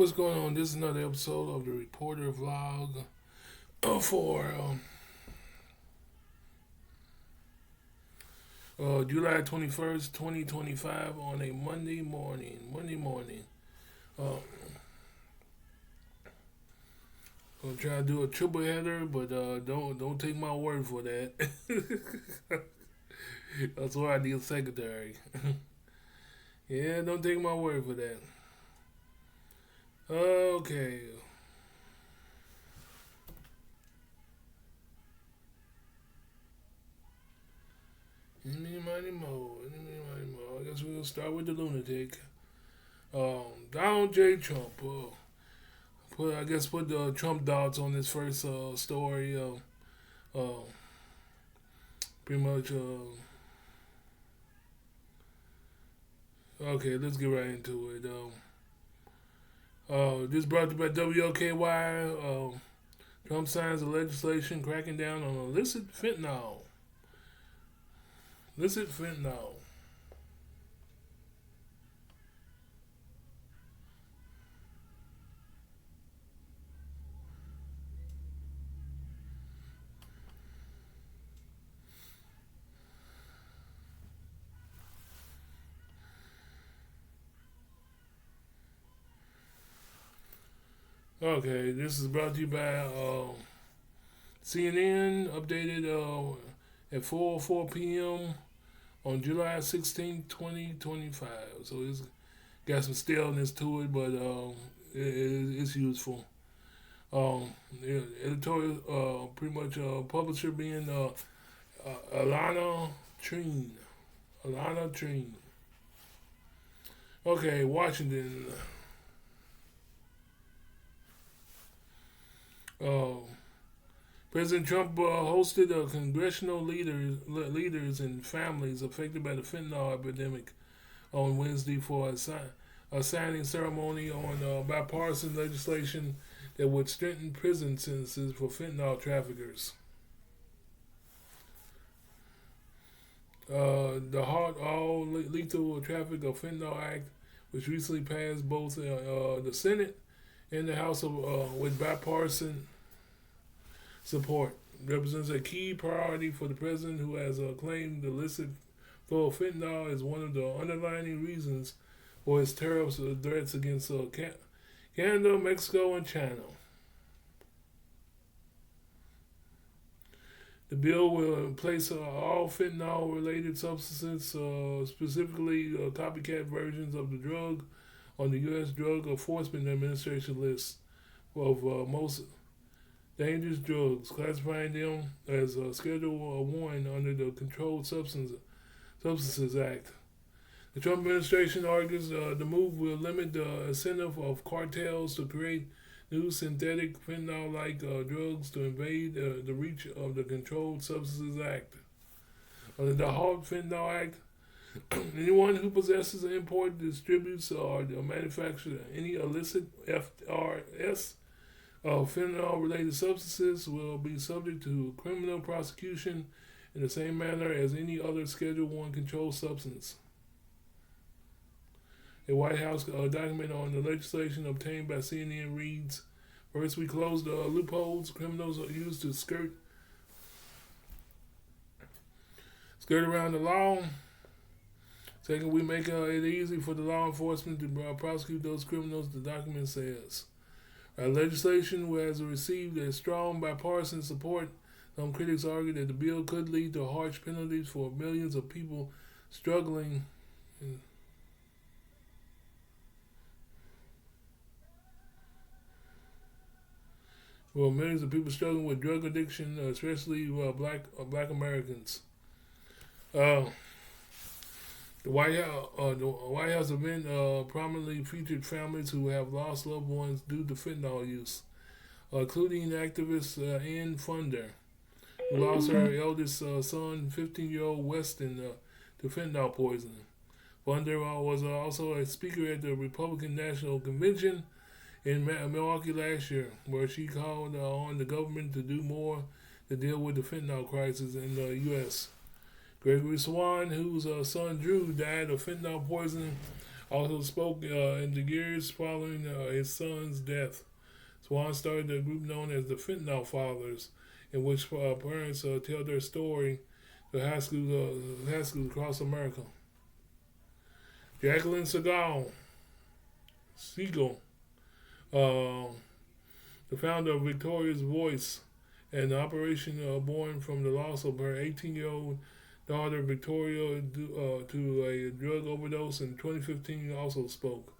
What's going on? This is another episode of the Reporter Vlog for July 21st, 2025 on a Monday morning. Uh, Gonna try to do a triple header, but don't take my word for that. That's why I need a secretary. Yeah, don't take my word for that. Okay. I guess we'll start with the lunatic. Donald J. Trump. Put the Trump dots on this first story. Uh, Pretty much. Okay, let's get right into it. This brought to you by WOKY. Trump signs a legislation cracking down on illicit fentanyl. Illicit fentanyl. Okay, this is brought to you by CNN. Updated at 4:04 p.m. on July 16th, 2025. So it's got some staleness to it, but it's useful. Editorial, pretty much publisher being Alana Treen. Alana Treen. Okay, Washington. Uh, President Trump hosted congressional leaders and families affected by the fentanyl epidemic on Wednesday for a signing ceremony on bipartisan legislation that would strengthen prison sentences for fentanyl traffickers. The Halt All Lethal Traffic of Fentanyl Act, which recently passed both the Senate and the House with bipartisan support, represents a key priority for the president, who has claimed the illicit flow of fentanyl is one of the underlying reasons for his tariffs threats against Canada, Mexico, and China. The bill will place all fentanyl-related substances, specifically copycat versions of the drug, on the U.S. Drug Enforcement Administration list of most dangerous drugs, classifying them as Schedule 1 under the Controlled Substances Act. The Trump administration argues the move will limit the incentive of cartels to create new synthetic fentanyl-like drugs to invade the reach of the Controlled Substances Act. Under the Halt Fentanyl Act, anyone who possesses, imports, distributes, or manufactures any illicit FRS fentanyl-related substances will be subject to criminal prosecution in the same manner as any other Schedule 1 controlled substance. A White House document on the legislation obtained by CNN reads, "First, we closed the loopholes criminals use to skirt around the law. Second, we make it easy for the law enforcement to prosecute those criminals," the document says. Our legislation has received a strong bipartisan support. Some critics argue that the bill could lead to harsh penalties for millions of people struggling. Well, millions of people struggling with drug addiction, especially black Americans. Uh, the White House event prominently featured families who have lost loved ones due to fentanyl use, including activist Ann Funder, who lost her eldest son, 15-year-old Weston, to fentanyl poisoning. Funder was also a speaker at the Republican National Convention in Milwaukee last year, where she called on the government to do more to deal with the fentanyl crisis in the U.S. Gregory Swan, whose son Drew died of fentanyl poisoning also spoke in the years following his son's death. Swan started a group known as the Fentanyl Fathers, in which parents tell their story to high schools across America. Jacqueline Siegel, uh, the founder of Victoria's Voice, and the operation born from the loss of her 18-year-old daughter Victoria to a drug overdose in 2015, also spoke.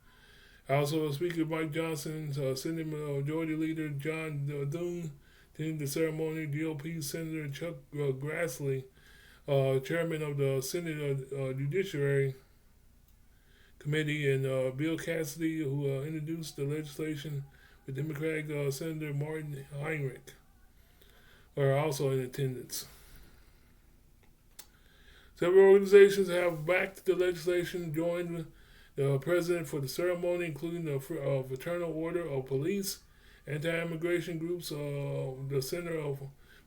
Also, Speaker Mike Johnson, Senate Majority Leader John Thune attended the ceremony. GOP Senator Chuck Grassley, Chairman of the Senate Judiciary Committee, and Bill Cassidy, who introduced the legislation with Democratic Senator Martin Heinrich, are also in attendance. Several organizations have backed the legislation, joined the president for the ceremony, including the Fraternal Order of Police, anti-immigration groups, the Center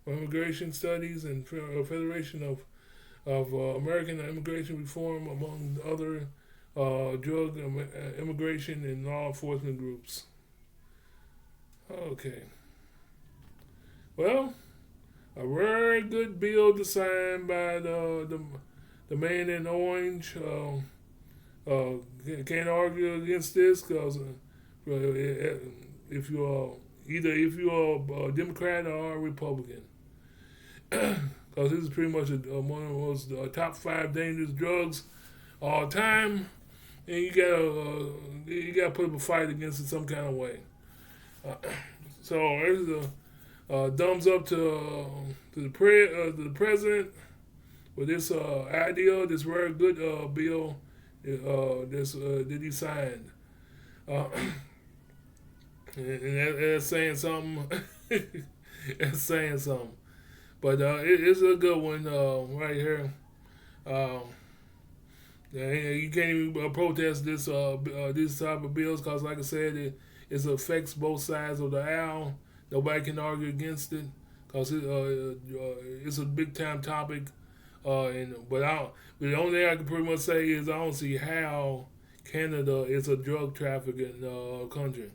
for Immigration Studies, and Federation of American Immigration Reform, among other drug, immigration, and law enforcement groups. Okay. Well, a very good bill to sign by the man in orange. Can't argue against this because if you're a Democrat or a Republican, because this is pretty much one of the most top 5 dangerous drugs all time, and you gotta put up a fight against it some kind of way. So there's a thumbs up to the president with this idea, this very good bill that he signed, and that's saying something. It's saying something, but it's a good one right here. You can't even protest this type of bills because, like I said, it affects both sides of the aisle. Nobody can argue against it because it's a big time topic. But the only thing I can pretty much say is I don't see how Canada is a drug trafficking country.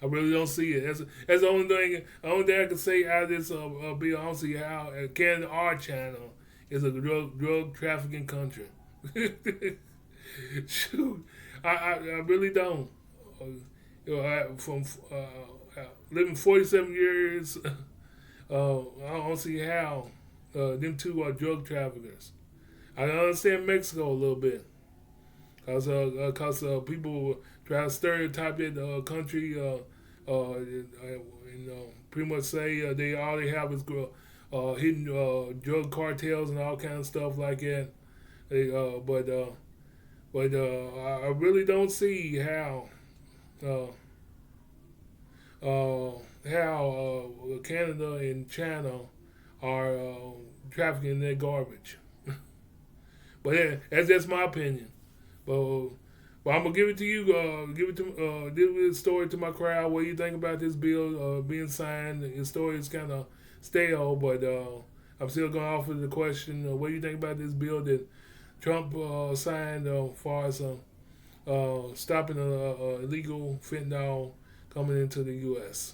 I really don't see it. That's the only thing. The only thing I can say out of this bill. I don't see how Canada or China is a drug trafficking country. Shoot, I really don't. From living 47 years, I don't see how them two are drug traffickers. I understand Mexico a little bit, cause people try to stereotype that country, pretty much say all they have is hidden drug cartels and all kind of stuff like that. But I really don't see how Canada and China are trafficking their garbage. But yeah, that's just my opinion. But I'm gonna give it to you. Give the story to my crowd. What do you think about this bill being signed? The story is kind of stale, but I'm still gonna offer the question. What do you think about this bill that Trump signed as far as stopping illegal fentanyl coming into the U.S.?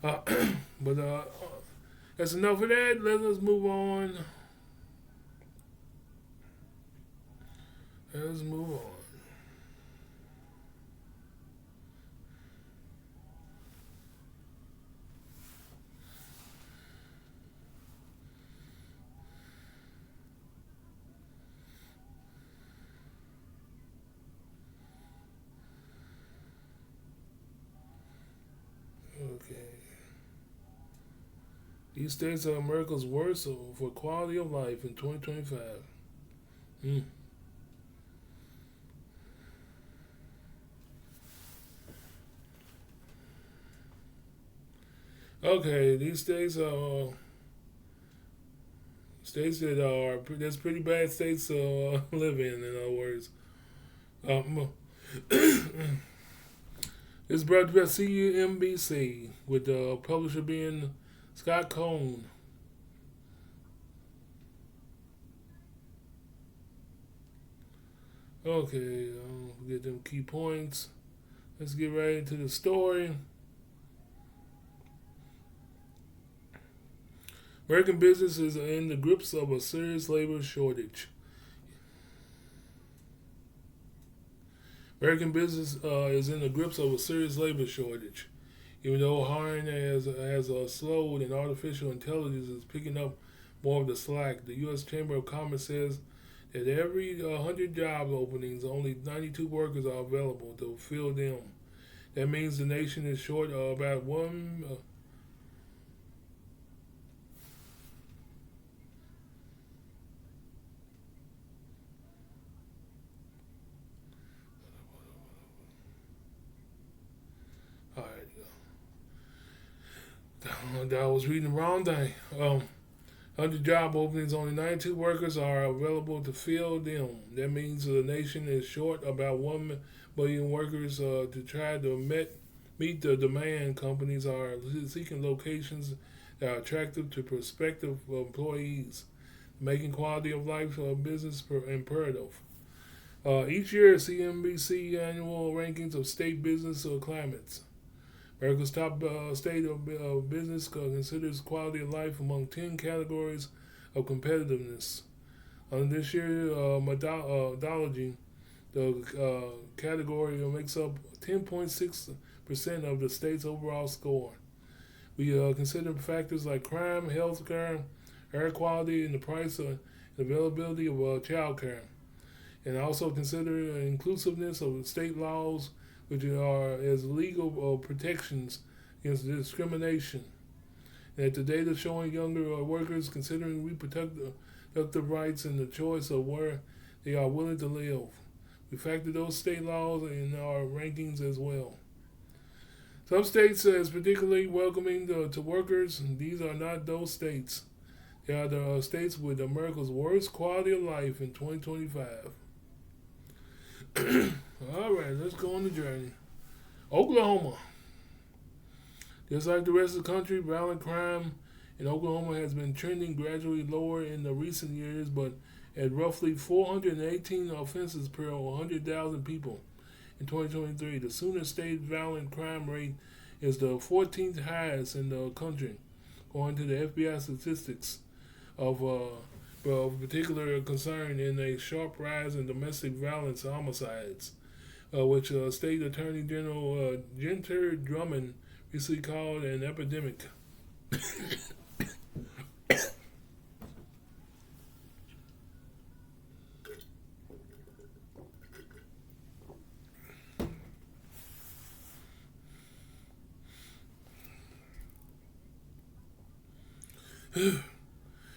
But that's enough of that. Let us move on. Let's move on. Okay. These states are America's worst for quality of life in 2025. Hmm. Okay, these states are states that's pretty bad states to live in. In other words, um, it's brought to you by CUMBC with the publisher being Scott Cohn. Okay, Get them key points. Let's get right into the story. American businesses are in the grips of a serious labor shortage. American business is in the grips of a serious labor shortage. Even though hiring has slowed and artificial intelligence is picking up more of the slack, the U.S. Chamber of Commerce says that every 100 job openings, only 92 workers are available to fill them. That means the nation is short of about one. All right. I was reading the wrong thing. 100 job openings, only 92 workers are available to fill them. That means the nation is short about 1 million workers to try to meet the demand. Companies are seeking locations that are attractive to prospective employees, making quality of life a business imperative. Each year, CNBC annual rankings of state business climates. America's top state of business considers quality of life among 10 categories of competitiveness. This year, methodology, the category makes up 10.6% of the state's overall score. We consider factors like crime, health care, air quality, and the price and availability of child care. And also consider inclusiveness of state laws, which are as legal protections against discrimination. And the data showing younger workers considering reproductive rights and the choice of where they are willing to live. We factor those state laws in our rankings as well. Some states is particularly welcoming to workers. These are not those states. They are the states with America's worst quality of life in 2025. All right, let's go on the journey. Oklahoma. Just like the rest of the country, violent crime in Oklahoma has been trending gradually lower in the recent years, but at roughly 418 offenses per 100,000 people in 2023. The Sooner State violent crime rate is the 14th highest in the country, according to the FBI statistics of particular concern in a sharp rise in domestic violence homicides, which State Attorney General Ginter Drummond recently called an epidemic.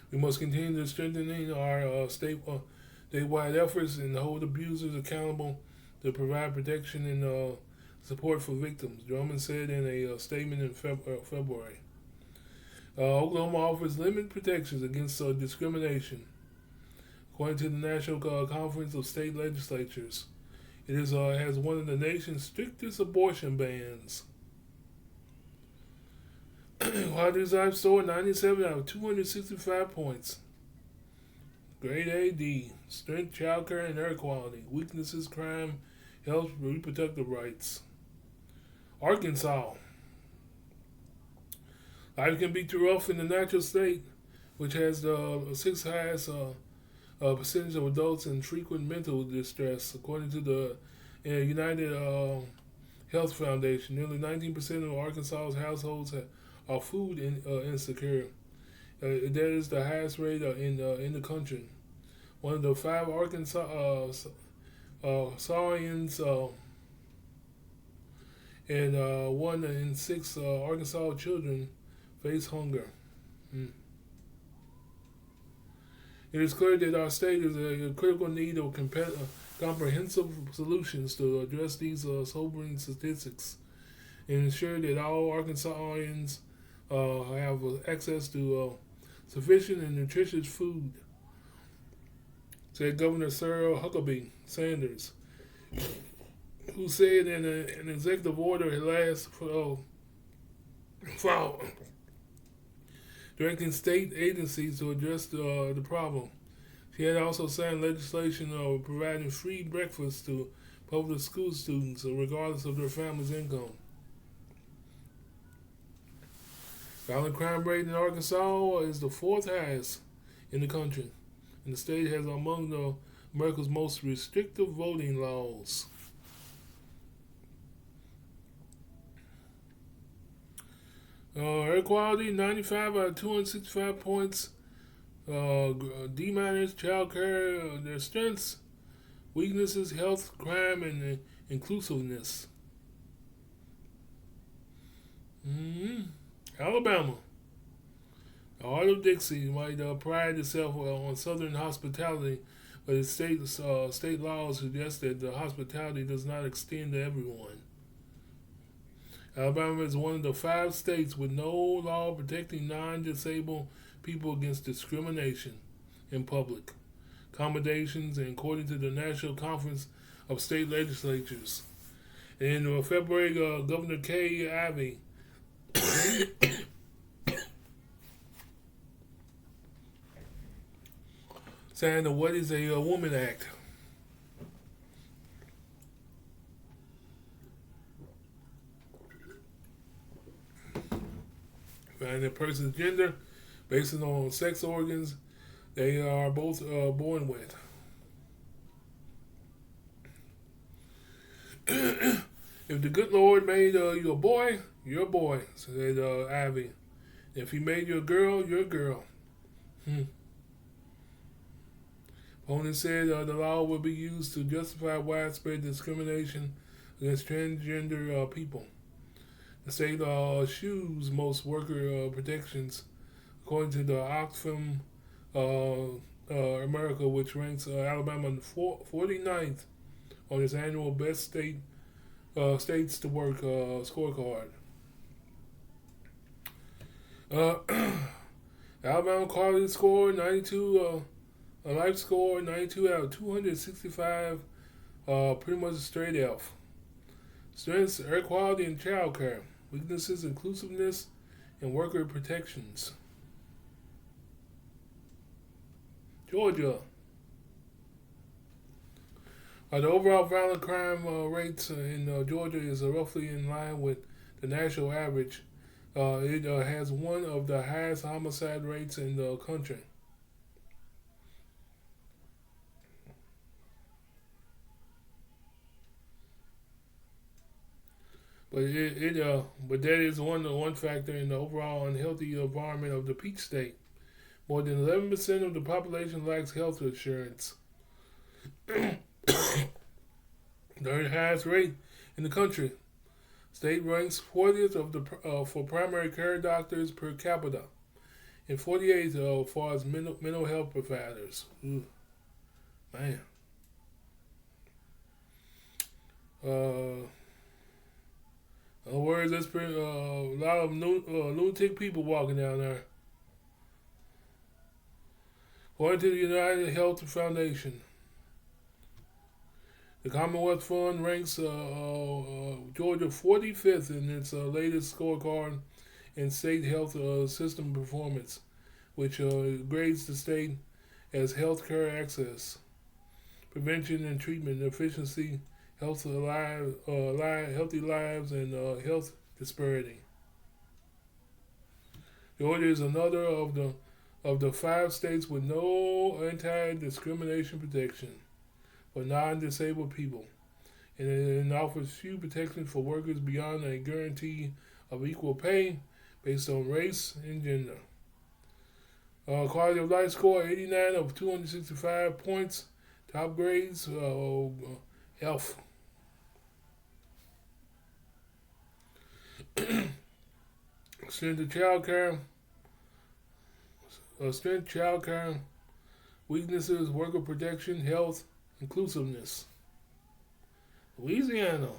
We must continue to strengthening our statewide efforts and hold abusers accountable to provide protection and support for victims, Drummond said in a statement in February. Oklahoma offers limited protections against discrimination. According to the National Conference of State Legislatures, it has one of the nation's strictest abortion bans. While Design Store 97 out of 265 points. Grade A, D. Strength, child care, and air quality. Weaknesses, crime, health, reproductive rights. Arkansas. Life can be too rough in the natural state, which has the sixth highest percentage of adults in frequent mental distress, according to the United Health Foundation. Nearly 19% of Arkansas's households are food insecure. That is the highest rate in the country. One of the 5 Arkansasians and 1 in 6 Arkansas children face hunger. It is clear that our state is a critical need of comprehensive solutions to address these sobering statistics and ensure that all Arkansasians have access to sufficient and nutritious food, said Governor Sarah Huckabee Sanders, who said in an executive order last fall directing state agencies to address the problem. She had also signed legislation providing free breakfast to public school students, regardless of their family's income. Violent crime rate in Arkansas is the fourth highest in the country, and the state has among America's most restrictive voting laws. Air quality 95 out of 265 points. D minus, child care, their strengths, weaknesses, health, crime, and inclusiveness. Alabama. The Heart of Dixie might pride itself on Southern hospitality, but its state laws suggest that the hospitality does not extend to everyone. Alabama is one of the 5 states with no law protecting non-disabled people against discrimination in public accommodations, and according to the National Conference of State Legislatures. In February, Governor Kay Ivey signed the What is a Woman Act. Find a person's gender based on sex organs they are both born with. If the good Lord made you a boy, you're a boy, said Ivy. If he made you a girl, you're a girl. Opponent said the law will be used to justify widespread discrimination against transgender people. The state eschews most worker protections, according to the Oxfam America, which ranks Alabama 49th on its annual Best States to Work scorecard. Alabama quality score 92, a life score 92 out of 265, pretty much a straight F. Strengths: air quality and child care. Weaknesses: inclusiveness and worker protections. Georgia. The overall violent crime rates in Georgia is roughly in line with the national average. It has one of the highest homicide rates in the country. But that is one factor in the overall unhealthy environment of the Peach State. More than 11% of the population lacks health insurance. The third highest rate in the country. State ranks 40th of the for primary care doctors per capita, and 48th as far as mental health providers. Ooh, man. In other words, there's been a lot of lunatic people walking down there. According to the United Health Foundation, the Commonwealth Fund ranks Georgia 45th in its latest scorecard in state health system performance, which grades the state as health care access, prevention and treatment, efficiency, healthy lives, and health disparity. Georgia is another of the 5 states with no anti-discrimination protection for non-disabled people, and it offers few protections for workers beyond a guarantee of equal pay based on race and gender. Quality of life score 89 of 265 points. Top grades F. Strength child care, weaknesses, worker protection, health, inclusiveness. Louisiana.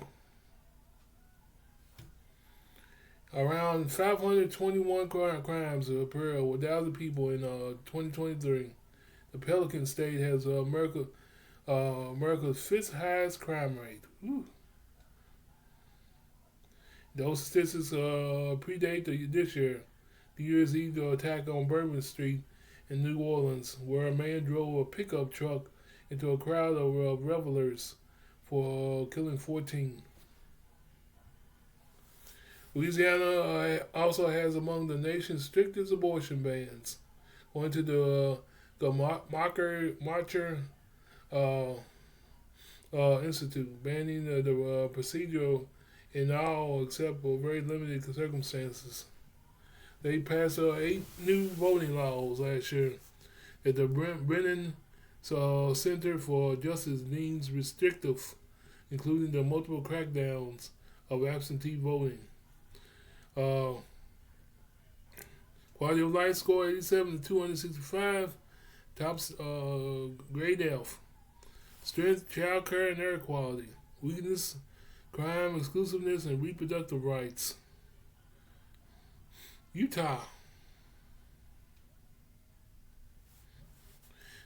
Around 521 crimes per 1,000 people in 2023. The Pelican State has America's 5th highest crime rate. Woo. Those statistics predate this year, the year's Eve attack on Bourbon Street in New Orleans, where a man drove a pickup truck into a crowd of revelers, for killing 14. Louisiana also has among the nation's strictest abortion bans, according to the Marcher uh, Institute, banning the procedure in all except for very limited circumstances. They passed 8 new voting laws last year that the Brennan Center for Justice deems restrictive, including the multiple crackdowns of absentee voting. Uh, Quality of life score 87 to 265. Tops grade F. Strength, child care, and air quality. Weakness, crime, exclusiveness, and reproductive rights. Utah.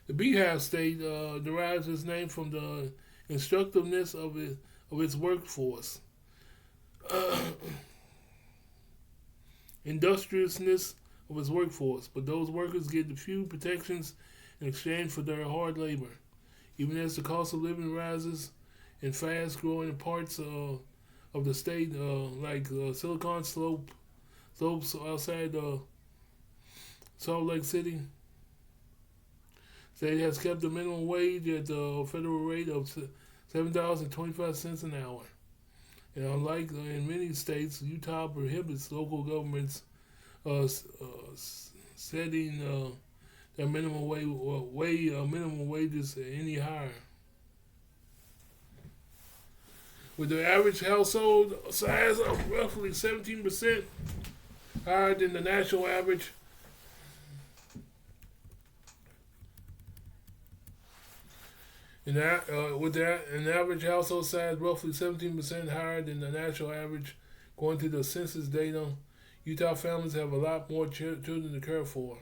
The Beehive State derives its name from the instructiveness of its workforce, industriousness of its workforce, but those workers get the few protections in exchange for their hard labor. Even as the cost of living rises in fast-growing parts of the state, like Silicon Slopes outside Salt Lake City, state has kept the minimum wage at the federal rate of $7.25 an hour. And unlike in many states, Utah prohibits local governments setting their minimum minimum wages any higher. With the average household size of roughly 17% higher than the national average, with an average household size roughly 17% higher than the national average, according to the census data, Utah families have a lot more children to care for,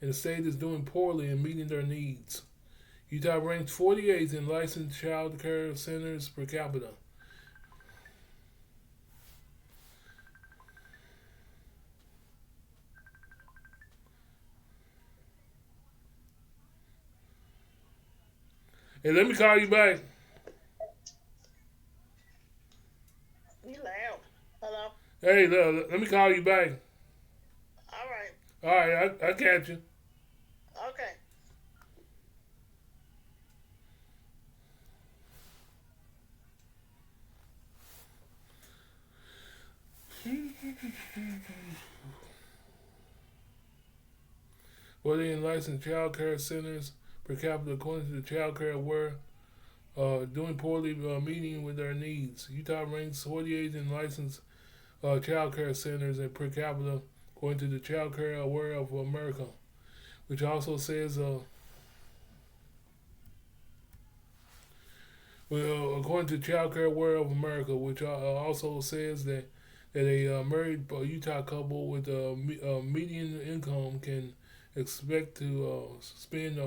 and the state is doing poorly in meeting their needs. Utah ranks 48th in licensed child care centers per capita. Hey, let me call you back. You loud. Hello? Hey, let me call you back. All right. All right, I catch you. Okay. Whether in licensed child care centers per capita, according to the Child Care Aware, doing poorly meeting with their needs. Utah ranks 48th in licensed child care centers and per capita, according to the Child Care Aware of America, which also says, according to Child Care Aware of America, which also says that a married Utah couple with a median income can expect to spend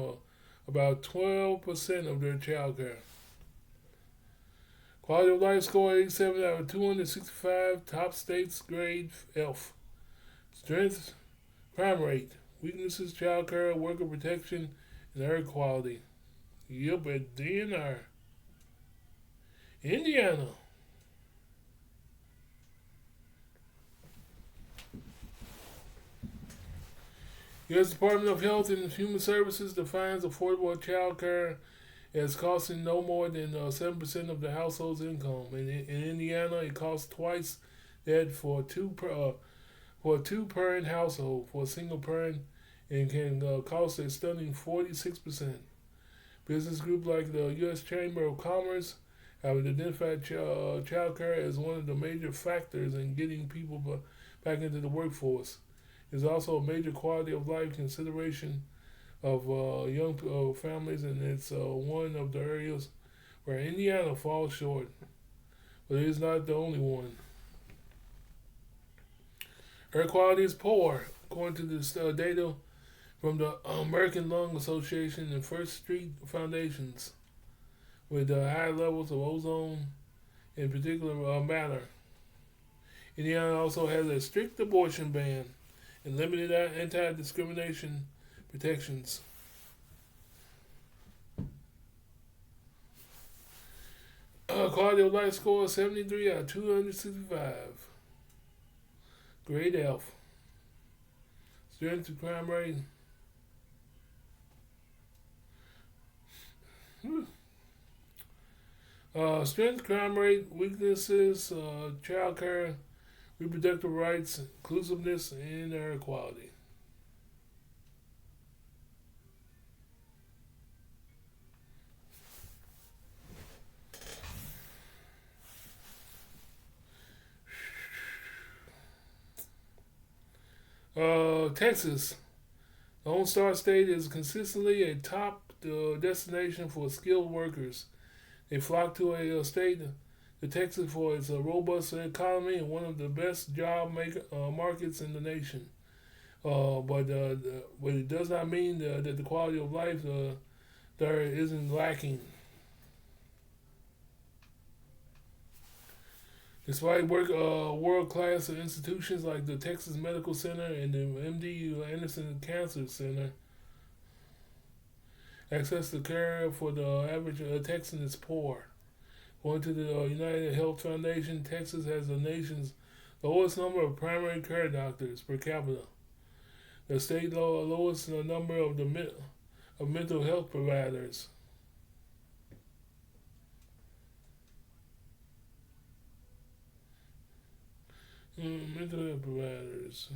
about 12% of their child care. Quality of life score 87 out of 265. Top states grade F. Strength, crime rate, weaknesses, child care, worker protection, and air quality. Yep, at DNR. Indiana. U.S. Department of Health and Human Services defines affordable child care as costing no more than 7% of the household's income. In Indiana, it costs twice that for a two-parent household. For a single parent, it can cost a stunning 46%. Business groups like the U.S. Chamber of Commerce have identified child care as one of the major factors in getting people back into the workforce. It's also a major quality of life consideration of young families, and it's one of the areas where Indiana falls short. But it is not the only one. Air quality is poor, according to this data from the American Lung Association and First Street Foundations, with high levels of ozone in particular matter. Indiana also has a strict abortion ban and limited anti-discrimination protections. Quality of life score 73 out of 265. Grade F. Strength to crime rate. Strength, crime rate, weaknesses, child care, reproductive rights, inclusiveness, and air equality. Texas, the Lone Star State, is consistently a top destination for skilled workers. They flock to a state, to Texas, for its robust economy and one of the best job markets in the nation. But it does not mean that the quality of life there isn't lacking. Despite world-class institutions like the Texas Medical Center and the MD Anderson Cancer Center, access to care for the average Texan is poor. According to the United Health Foundation, Texas has the nation's lowest number of primary care doctors per capita. The state lowest number of mental health providers. Mental health providers.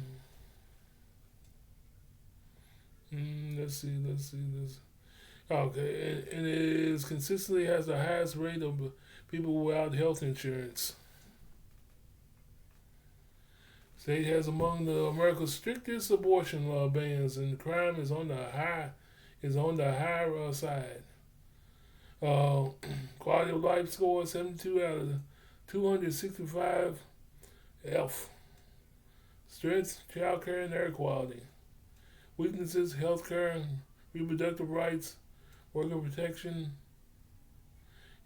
Let's see. Okay, and it is consistently has the highest rate of people without health insurance. State has among the America's strictest abortion law bans, and crime is on the high side. Quality of life score 72 out of 265. F. Strengths, child care, and air quality. Weaknesses, health care, reproductive rights, worker protection,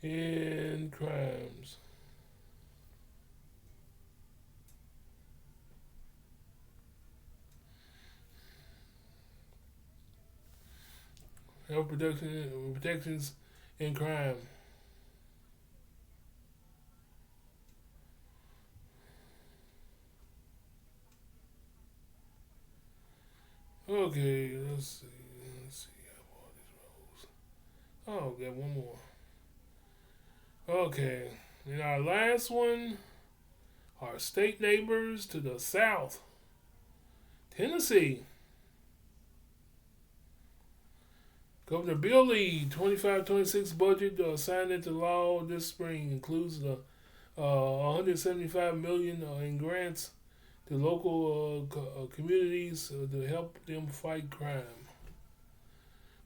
and crimes. Health protections, and crime. Okay, let's see. All these rows. Oh, got one more. Okay, and our last one, our state neighbors to the south, Tennessee. Governor Bill Lee 25-26 budget signed into law this spring includes the $175 million in grants to local communities to help them fight crime.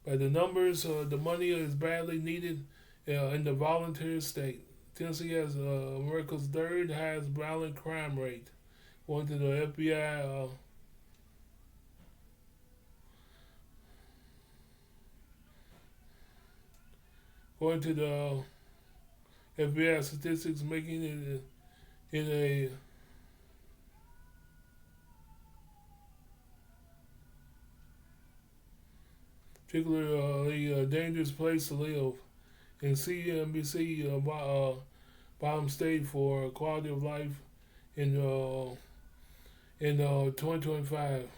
By the numbers, the money is badly needed in the volunteer state. Tennessee has America's third highest violent crime rate, according to the FBI. According to the FBI statistics, making it in a particularly dangerous place to live. And CNBC bottom state for quality of life in 2025.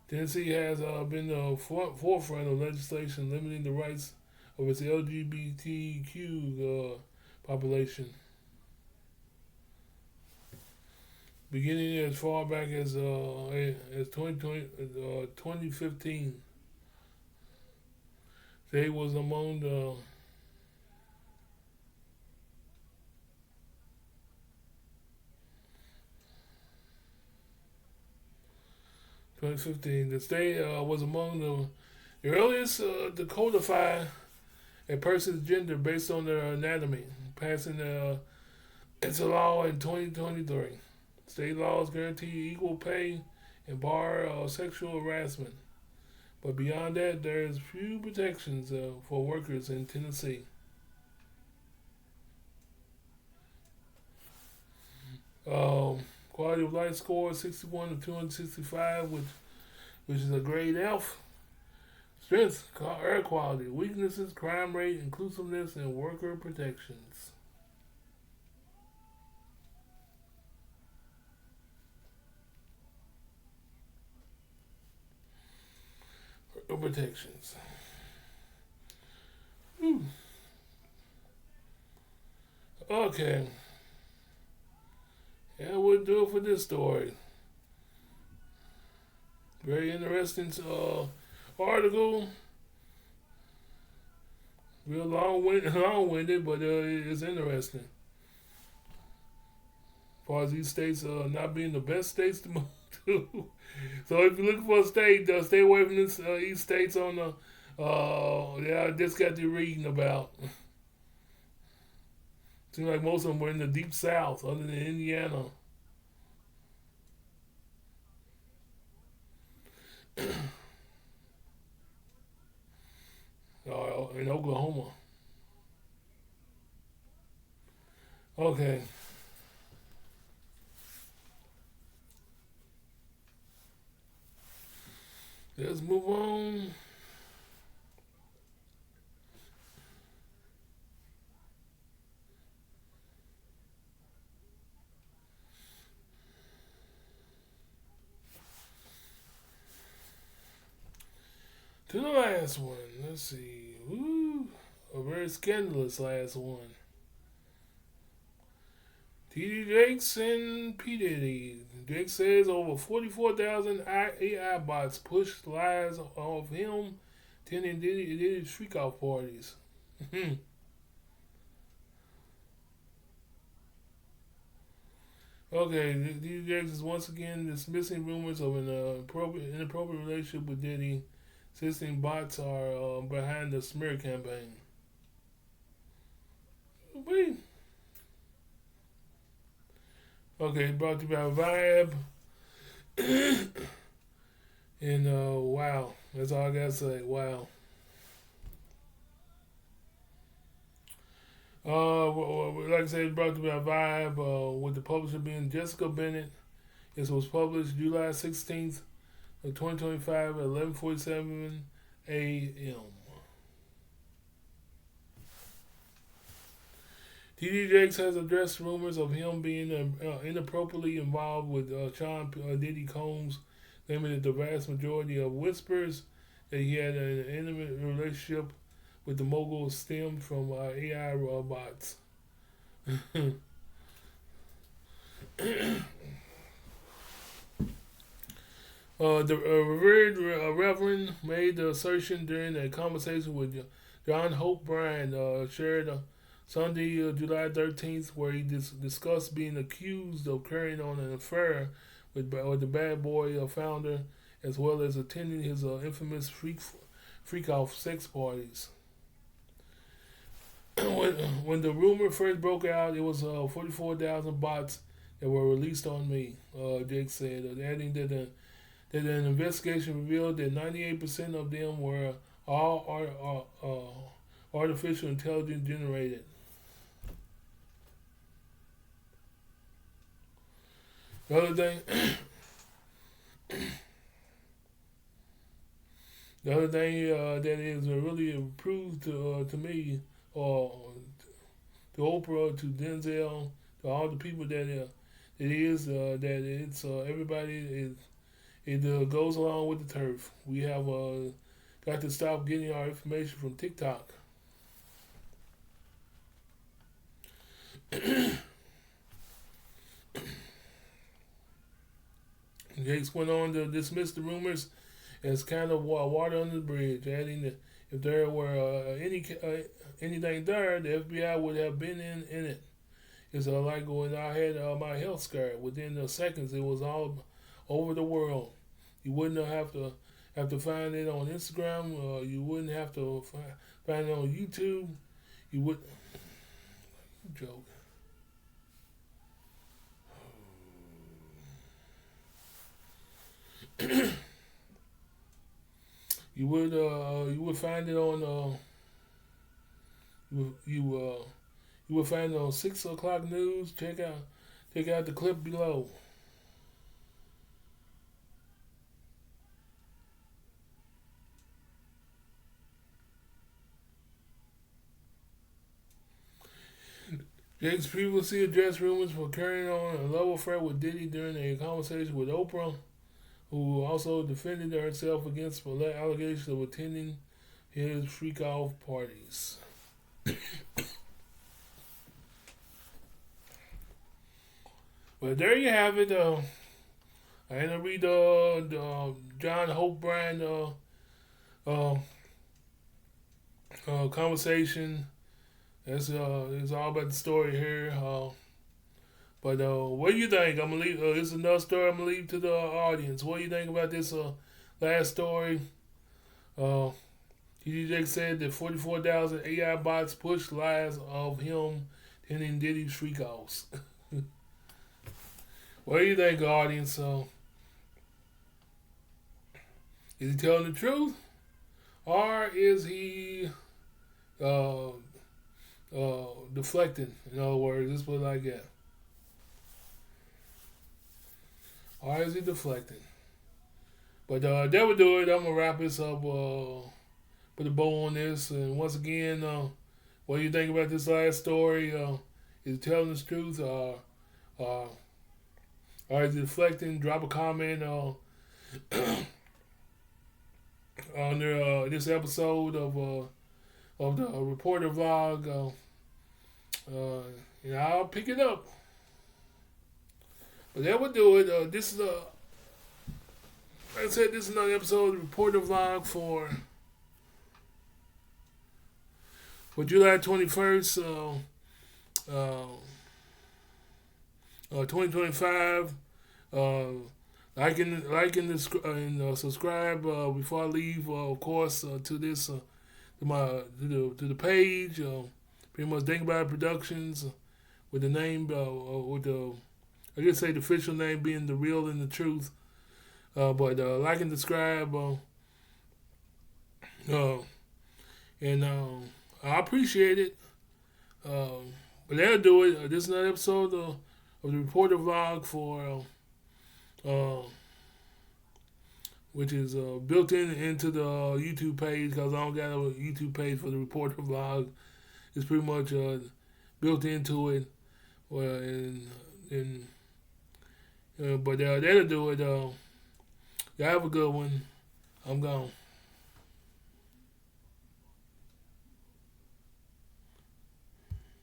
Tennessee has been the forefront of legislation limiting the rights of its LGBTQ population. Beginning as far back as 2015, they was among the 2015. The state was among the earliest to codify a person's gender based on their anatomy, passing into law in 2023. State laws guarantee equal pay and bar sexual harassment. But beyond that, there is few protections for workers in Tennessee. Quality of life score 61 to 265, which is a grade F. Strengths: air quality. Weaknesses: crime rate, inclusiveness, and worker protections. Worker protections. Whew. Okay. Yeah, we'll do it for this story. Very interesting article. Real long-winded, but it's interesting. As far as these states not being the best states to move to. So if you're looking for a state, stay away from these states on the. Yeah, I just got to reading about. Seems like most of them were in the deep south, other than Indiana. In Oklahoma. Okay. Let's move on. To the last one. Let's see. Woo. A very scandalous last one. TD Jakes and P. Diddy. Jake says over 44,000 AI bots pushed lies of him attending Diddy's freak-off parties. Okay, TD Jakes is once again dismissing rumors of an inappropriate relationship with Diddy, insisting bots are behind the smear campaign. Wait. Okay, brought to you by Vibe. And wow, that's all I gotta say. Wow. Like I said, brought to you by Vibe. With the publisher being Jessica Bennett. This was published July 16th of 2025 at 11:47 a.m. TD Jakes has addressed rumors of him being inappropriately involved with Sean Diddy Combs, claiming that the vast majority of whispers that he had an intimate relationship with the mogul stemmed from AI robots. The revered Reverend made the assertion during a conversation with John Hope Bryan, shared Sunday, July 13th, where he discussed being accused of carrying on an affair with the Bad Boy founder, as well as attending his infamous freak-off sex parties. when the rumor first broke out, it was 44,000 bots that were released on me, Jake said, adding that an investigation revealed that 98% of them were all artificial intelligence generated. The other thing, that is really proved to me, or to Oprah, to Denzel, to all the people that it's everybody it goes along with the turf. We have got to stop getting our information from TikTok. Jakes went on to dismiss the rumors as kind of water under the bridge, adding that if there were anything there, the FBI would have been in it. It's like when I had my health scare. Within the seconds, it was all over the world. You wouldn't have to find it on Instagram. You wouldn't have to find it on YouTube. You would. Joke. You would find it on you will find it on 6 o'clock news. Check out the clip below. Jakes previously addressed rumors for carrying on a love affair with Diddy during a conversation with Oprah, who also defended herself against allegations of attending his freak-off parties. Well, there you have it. I had to read the John Hope Brand conversation. It's all about the story here. But what do you think? I'm gonna leave. This is another story. I'm gonna leave to the audience. What do you think about this last story? TD said that 44,000 AI bots pushed lies of him attending Diddy's freak-offs. What do you think, audience? Is he telling the truth, or is he deflecting? In other words, this is what I get. Or is he deflecting? But that would do it. I'm gonna wrap this up. Put a bow on this. And once again, what do you think about this last story? Is he telling the truth, or is he deflecting? Drop a comment on this episode of the Reporter Vlog. And I'll pick it up. But that would do it. This is like I said, this is another episode of the Reporter Vlog for July 21st, 2025. Like and subscribe before I leave. Of course, to this to the page. Pretty much Think About It Productions with the name with the I guess say the official name being The Real and the Truth. But like and subscribe. And I appreciate it. But that'll do it. This is another episode of the Reporter Vlog for which is built into the YouTube page because I don't got a YouTube page for the Reporter Vlog. It's pretty much built into it. Well, but that'll do it. Y'all have a good one. I'm gone.